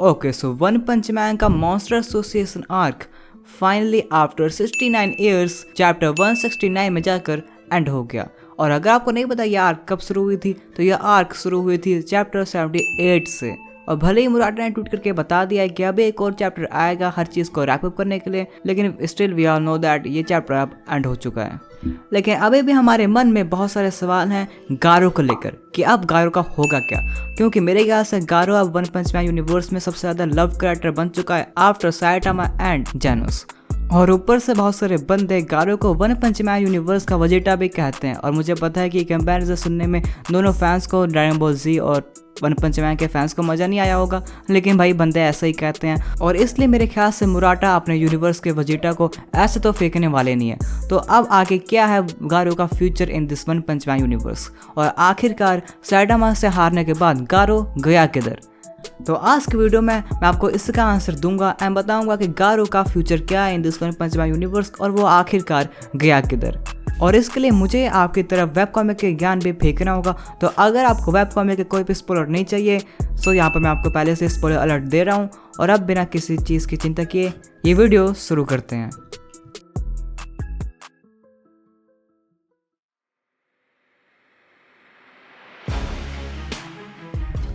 Okay, so One Punch Man का Monster Association arc finally after 69 years chapter 169 में जाकर and हो गया। और अगर आपको नहीं पता ये आर्क कब शुरू हुई थी, तो यह आर्क शुरू हुई थी चैप्टर 78 से। और भले ही मुराटा ने ट्वीट करके बता दिया है कि अभी एक और चैप्टर आएगा हर चीज़ को रैप अप करने के लिए, लेकिन still we all know that ये चैप्टर अब एंड हो चुका है। लेकिन अभी भी हमारे मन में बहुत सारे सवाल हैं गारो को लेकर कि अब गारो का होगा क्या, क्योंकि मेरे ख्याल से गारो अब वन पंच मैन यूनिवर्स में सबसे ज़्यादा लव कैरेक्टर बन चुका है आफ्टर साइटामा एंड जेनोस। और ऊपर से बहुत सारे बंदे गारो को वन पंच मैन यूनिवर्स का वजीटा भी कहते हैं। और मुझे पता है कि कंपैरिजन सुनने में दोनों फैंस को, ड्रैगन बॉल जी और वन पंच मैन के फैंस को मज़ा नहीं आया होगा, लेकिन भाई बंदे ऐसा ही कहते हैं। और इसलिए मेरे ख्याल से मुराटा अपने यूनिवर्स के वजीटा को ऐसे तो फेंकने वाले नहीं है। तो अब आगे क्या है गारो का future in this One Punch Man universe, और आखिरकार साइटामा से हारने के बाद गारो गया किधर। तो आज की वीडियो में मैं आपको इसका आंसर दूंगा एंड बताऊंगा कि गारो का फ्यूचर क्या है in this One Punch Man universe और वो आखिरकार गया किधर। और इसके लिए मुझे आपकी तरफ वेब कॉमिक के ज्ञान भी फेंकना होगा। तो अगर आपको वेब कॉमिक के कोई भी स्पॉइलर नहीं चाहिए, तो यहाँ पर मैं आपको पहले से स्पॉइलर अलर्ट दे रहा हूँ। और अब बिना किसी चीज़ की चिंता किए ये वीडियो शुरू करते हैं।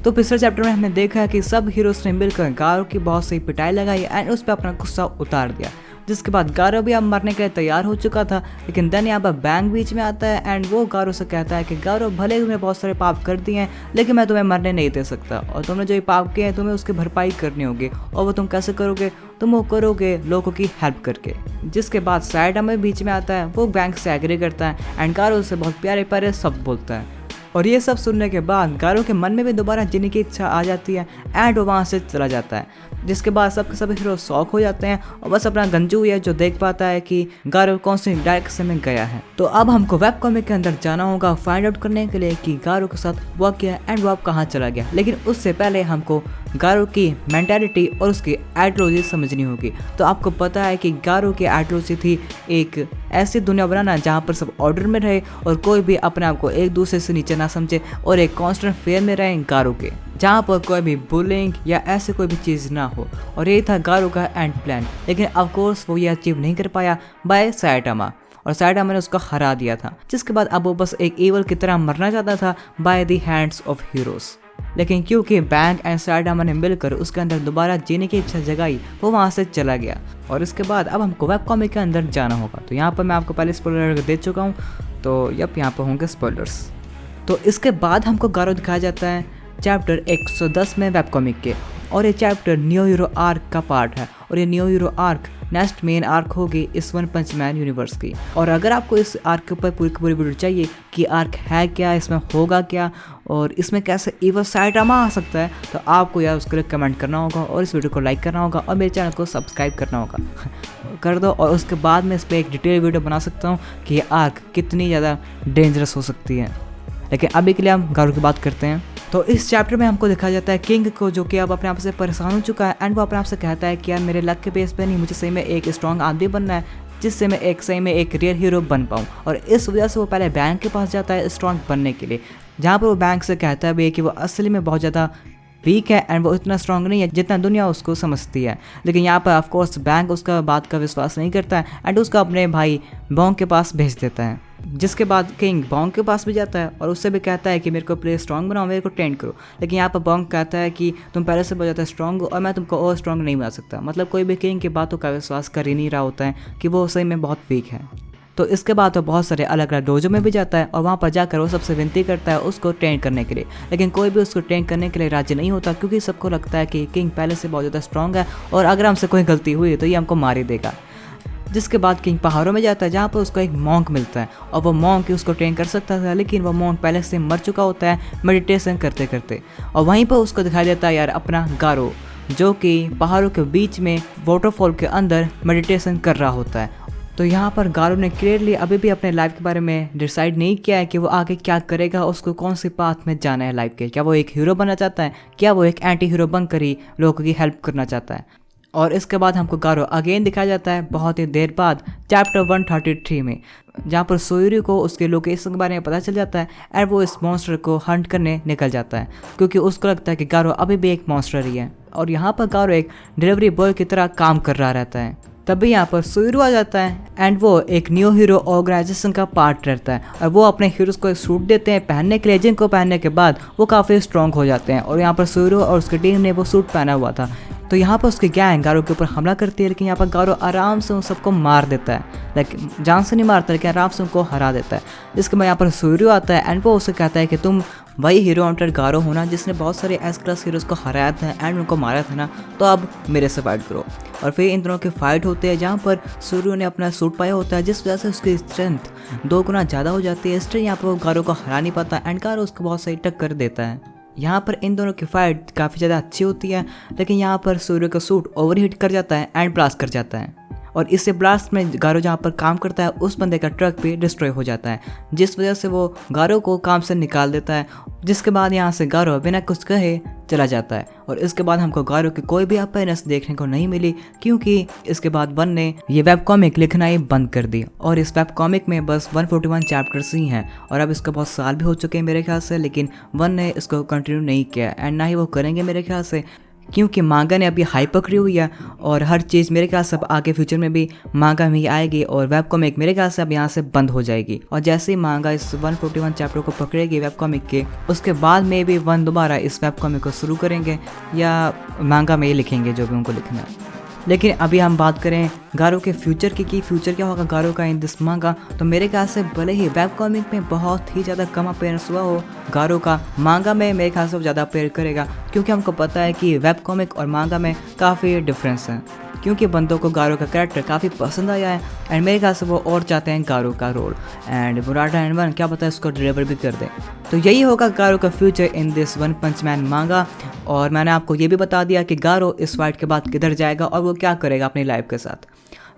तो पिछले चैप्टर में हमने देखा है कि सब हीरोज ने मिलकर गारो की बहुत सही पिटाई लगाई एंड उस पर अपना गुस्सा उतार दिया, जिसके बाद गारो भी अब मरने के लिए तैयार हो चुका था। लेकिन देन यहाँ पर बैंग बीच में आता है एंड वो गारो से कहता है कि गारो भले ही तुमने बहुत सारे पाप कर दिए हैं, लेकिन मैं तुम्हें मरने नहीं दे सकता, और तुमने जो ये पाप किए हैं तुम्हें उसकी भरपाई करनी होगी। और वो तुम कैसे करोगे? तुम वो करोगे लोगों की हेल्प करके। जिसके बाद साइटामा बीच में आता है, वो बैंग से एग्री करता है एंड गारो से बहुत प्यारे प्यारे शब्द बोलता है। और ये सब सुनने के बाद गारो के मन में भी दोबारा जीने की इच्छा आ जाती है एंड वो वहाँ से चला जाता है। जिसके बाद सब हीरो शौक हो जाते हैं और बस अपना गंजू है जो देख पाता है कि गारो कौन सी डायरेक्शन में गया है। तो अब हमको वेब कॉमिक के अंदर जाना होगा फाइंड आउट करने के लिए कि गारो के साथ हुआ क्या एंड वो अब कहाँ चला गया। लेकिन उससे पहले हमको गारो की मेंटालिटी और उसकी आइडियोलॉजी समझनी होगी। तो आपको पता है कि गारो की आइडियोलॉजी थी एक ऐसी दुनिया बनाना जहाँ पर सब ऑर्डर में रहे और कोई भी अपने आप को एक दूसरे से नीचे ना समझे और एक कांस्टेंट फेयर में रहे गारो के, जहाँ पर कोई भी बुलिंग या ऐसे कोई भी चीज़ ना हो। और ये था गारो का एंड प्लान। लेकिन ऑफ कोर्स वो ये अचीव नहीं कर पाया बाय साइटामा, और साइटामा ने उसको हरा दिया था। जिसके बाद अब वो बस एक ईवल की तरह मरना चाहता था by the hands of heroes. लेकिन क्योंकि बैंग एंड साइटामा ने मिलकर उसके अंदर दोबारा जीने की इच्छा जगाई, वो वहाँ से चला गया। और इसके बाद अब हमको वेब कॉमिक के अंदर जाना होगा। तो यहाँ पर मैं आपको पहले स्पॉइलर दे चुका हूँ, तो यप यहाँ पर होंगे स्पॉइलर्स। तो इसके बाद हमको गारो दिखाया जाता है चैप्टर 110 में वेब कॉमिक के, और ये चैप्टर न्यू हीरो आर्क का पार्ट है। और ये new hero arc next main arc होगी इस वन पंच मैन यूनिवर्स की। और अगर आपको इस आर्क के ऊपर पूरी वीडियो चाहिए कि आर्क है क्या, इसमें होगा क्या और इसमें कैसे इवन साइटामा आ सकता है, तो आपको यार उसके लिए कमेंट करना होगा और इस वीडियो को लाइक करना होगा और मेरे चैनल को सब्सक्राइब करना होगा कर दो। और उसके बाद मैं इस पर एक डिटेल वीडियो बना सकता हूँ कि ये आर्क कितनी ज़्यादा डेंजरस हो सकती है। लेकिन अभी के लिए हम गारो की बात करते हैं। तो इस चैप्टर में हमको दिखाया जाता है किंग को, जो कि अब अपने आप से परेशान हो चुका है एंड वो अपने आप से कहता है कि यार मेरे लक के बेस पे नहीं, मुझे सही में एक स्ट्रॉन्ग आदमी बनना है जिससे मैं सही में एक रियल हीरो बन पाऊँ। और इस वजह से वो पहले बैंक के पास जाता है स्ट्रॉन्ग बनने के लिए, जहाँ पर वो बैंक से कहता है भी कि वो असली में बहुत ज़्यादा वीक है एंड वो इतना स्ट्रॉन्ग नहीं है जितना दुनिया उसको समझती है। लेकिन यहाँ पर ऑफकोर्स बैंक उसका बात का विश्वास नहीं करता है एंड उसका अपने भाई बॉन्ग के पास भेज देता है। जिसके बाद किंग बॉन्ग के पास भी जाता है और उससे भी कहता है कि मेरे को प्ले स्ट्रॉन्ग बनाओ, मेरे को ट्रेंड करो। लेकिन यहाँ पर बॉन्ग कहता है कि तुम पहले से बहुत ज़्यादा स्ट्रॉन्ग हो और मैं तुमको और स्ट्रॉन्ग नहीं बना सकता। मतलब कोई भी किंग की बातों का विश्वास कर ही नहीं रहा होता है कि वो सही में बहुत वीक है। तो इसके बाद वो बहुत सारे अलग अलग डोजो में भी जाता है और वहाँ पर जाकर वो सबसे विनती करता है उसको ट्रेन करने के लिए। लेकिन कोई भी उसको ट्रेन करने के लिए राजी नहीं होता, क्योंकि सबको लगता है कि किंग पहले से बहुत ज़्यादा स्ट्रॉन्ग है और अगर हमसे कोई गलती हुई तो ये हमको मार ही देगा। जिसके बाद किंग पहाड़ों में जाता है, जहाँ पर उसको एक मॉन्क मिलता है और वो मॉन्क उसको ट्रेन कर सकता था, लेकिन वो मॉन्क पहले से मर चुका होता है मेडिटेशन करते करते। और वहीं पर उसको दिखाई देता है यार अपना गारो, जो कि पहाड़ों के बीच में वाटरफॉल के अंदर मेडिटेशन कर रहा होता है। तो यहाँ पर गारो ने क्लियरली अभी भी अपने लाइफ के बारे में डिसाइड नहीं किया है कि वो आगे क्या करेगा, उसको कौन सी पाथ में जाना है लाइफ के। क्या वो एक हीरो बनना चाहता है, क्या वो एक एंटी हीरो बनकर ही लोगों की हेल्प करना चाहता है। और इसके बाद हमको गारो अगेन दिखाया जाता है बहुत ही देर बाद चैप्टर 133 में, जहाँ पर सोयूरी को उसके लोकेशन के बारे में पता चल जाता है एंड वो इस मॉन्स्टर को हंट करने निकल जाता है क्योंकि उसको लगता है कि गारो अभी भी एक मॉन्स्टर ही है। और यहाँ पर गारो एक डिलीवरी बॉय की तरह काम कर रहा रहता है। तभी यहाँ पर सोयूरू आ जाता है एंड वो एक न्यू हीरो ऑर्गेनाइजेशन का पार्ट रहता है और वो अपने हीरोज को एक सूट देते हैं पहनने के लिए, जिनको पहनने के बाद वो काफ़ी स्ट्रॉन्ग हो जाते हैं। और यहाँ पर सोयूरू और उसकी टीम ने वो सूट पहना हुआ था, तो यहाँ पर उसकी गैंग गारो के ऊपर हमला करती है, लेकिन यहाँ पर गारो आराम से उन सबको मार देता है। लेकिन जान से नहीं मारता, लेकिन आराम से उनको हरा देता है। इसके बाद यहाँ पर सोयूरू आता है एंड वो उसे कहता है कि तुम वही हीरो हंटर गारो हो ना जिसने बहुत सारे एस क्लास हीरोज़ को हराया था एंड उनको मारा था ना, तो अब मेरे से फाइट करो। और फिर इन दोनों की फाइट होती है जहाँ पर सोयूरू ने अपना सूट पाया होता है, जिस वजह से उसकी स्ट्रेंथ 2 गुना ज़्यादा हो जाती है। इसलिए यहाँ पर वो गारो को हरा नहीं पाता एंड गारो उसको बहुत सही टक्कर देता है। यहाँ पर इन दोनों की फाइट काफ़ी ज़्यादा अच्छी होती है, लेकिन यहाँ पर सोयूरू का सूट ओवरहीट कर जाता है एंड ब्लास्ट कर जाता है और इससे ब्लास्ट में गारो जहाँ पर काम करता है उस बंदे का ट्रक भी डिस्ट्रॉय हो जाता है, जिस वजह से वो गारो को काम से निकाल देता है। जिसके बाद यहाँ से गारो बिना कुछ कहे चला जाता है और इसके बाद हमको गारो की कोई भी अपीयरेंस देखने को नहीं मिली, क्योंकि इसके बाद वन ने ये वेब कॉमिक लिखना ही बंद कर दी। और इस वेब कॉमिक में बस 141 चैप्टर्स ही हैं और अब इसका बहुत साल भी हो चुके हैं मेरे ख्याल से, लेकिन वन ने इसको कंटिन्यू नहीं किया एंड ना ही वो करेंगे मेरे ख्याल से, क्योंकि मांगा ने अभी हाई पकड़ी हुई है और हर चीज़ मेरे ख्याल से अब आगे फ्यूचर में भी मांगा में ही आएगी और वेब कॉमिक मेरे ख्याल से अब यहाँ से बंद हो जाएगी। और जैसे ही मांगा इस 141 चैप्टर को पकड़ेगी वेब कॉमिक के, उसके बाद में भी वन दोबारा इस वेब कॉमिक को शुरू करेंगे या मांगा में ही लिखेंगे जो भी उनको लिखना है। लेकिन अभी हम बात करें गारो के फ्यूचर की कि फ्यूचर क्या होगा गारो का इन दिस मांगा, तो मेरे ख्याल से भले ही वेब कॉमिक में बहुत ही ज़्यादा कम अपीयरेंस हुआ हो गारो का, मांगा में मेरे ख्याल से वो ज़्यादा अपीयर करेगा, क्योंकि हमको पता है कि वेब कॉमिक और मांगा में काफ़ी डिफरेंस है, क्योंकि बंदों को गारो का कैरेक्टर काफ़ी पसंद आया है एंड मेरे ख्याल से वो और चाहते हैं गारो का रोल एंड मुराटा एंड वन क्या पता है उसको डिलीवर भी कर दें। तो यही होगा गारो का future in this One Punch Man manga. और मैंने आपको ये भी बता दिया कि गारो इस फाइट के बाद किधर जाएगा और वो क्या करेगा अपनी लाइफ के साथ।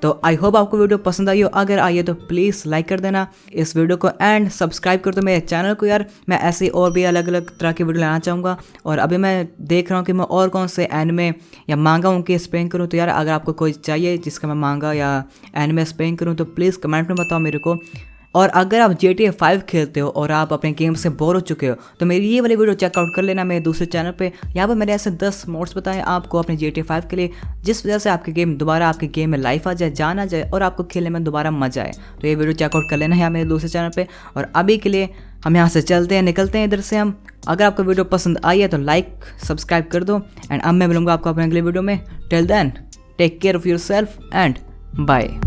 तो आई होप आपको वीडियो पसंद आई हो, अगर आई है तो प्लीज़ लाइक कर देना इस वीडियो को एंड सब्सक्राइब कर दो मेरे चैनल को यार। मैं ऐसे और भी अलग अलग तरह की वीडियो लाना चाहूँगा और अभी मैं देख रहा हूँ कि मैं और कौन से एनिमे या मांगा उनके एक्सप्लेन करूँ। तो यार अगर आपको कोई चाहिए जिसका मैं मांगा या एनिमे एक्सप्लेन करूँ तो प्लीज़ कमेंट में बताओ मेरे को। और अगर आप GTA 5 खेलते हो और आप अपने गेम से बोर हो चुके हो तो मेरी ये वाली वीडियो चेकआउट कर लेना मेरे दूसरे चैनल पे। यहाँ पर मैंने ऐसे 10 मोड्स बताए आपको अपने GTA 5 के लिए, जिस वजह से आपके गेम दोबारा आपके गेम में लाइफ आ जाए, जान आ जाए और आपको खेलने में दोबारा मजा आए। तो ये वीडियो चेकआउट कर लेना है मेरे दूसरे चैनल पर। और अभी के लिए हम यहाँ से चलते हैं, निकलते हैं इधर से हम। अगर आपको वीडियो पसंद आई है तो लाइक सब्सक्राइब कर दो एंड अब मैं मिलूंगा आपको अपने अगले वीडियो में। Till then take care of yourself and bye.